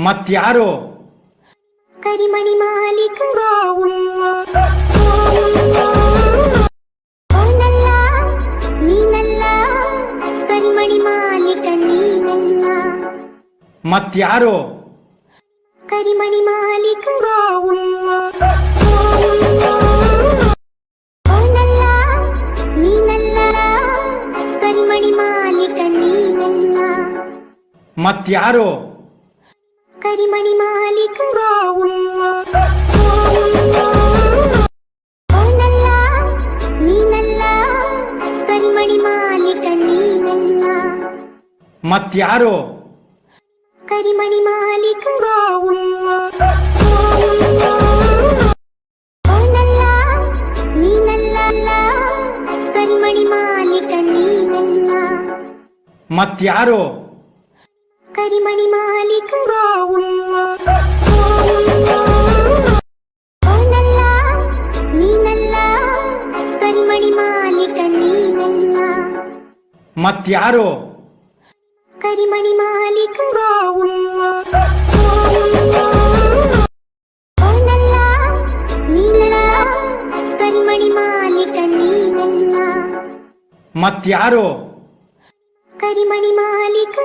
ಮತ್ಯಾರೋ? ಕರಿಮಣಿ ಮಾಲೀಕ ಓನಲ್ಲ ನೀನಲ್ಲ, ಕರಿಮಣಿ ಮಾಲೀಕ ನೀನಲ್ಲ. ಮತ್ಯಾರೋ? ಕರಿಮಣಿ ಮಾಲೀಕ ಓನಲ್ಲ ನೀನಲ್ಲ, ಕರಿಮಣಿ ಮಾಲೀಕ ನೀನಲ್ಲ. ಮತ್ಯಾರೋ? ಕರಿಮಣಿ ಮಾಲೀಕ ಓನಲ್ಲ ನೀನಲ್ಲ, ಕರಿಮಣಿ ಮಾಲೀಕ ನೀನಲ್ಲ. ಮತ್ಯಾರೋ? ಕರಿಮಣಿ ಮಾಲೀಕ ಓನಲ್ಲ ನೀನಲ್ಲ, ಕರಿಮಣಿ ಮಾಲೀಕ ನೀನಲ್ಲ. ಮತ್ಯಾರೋ? ಕರಿಮಣಿ ಮಾಲೀಕ ಓನಲ್ಲ ನೀನಲ್ಲ, ಕರಿಮಣಿ ಮಾಲೀಕ ನೀನಲ್ಲ. ಮತ್ಯಾರೋ? ಕರಿಮಣಿ ಮಾಲೀಕ ಓನಲ್ಲ ನೀನಲ್ಲ, ಕರಿಮಣಿ ಮಾಲೀಕ ನೀನಲ್ಲ. ಮತ್ಯಾರೋ? ಕರಿಮಣಿ ಮಾಲೀಕ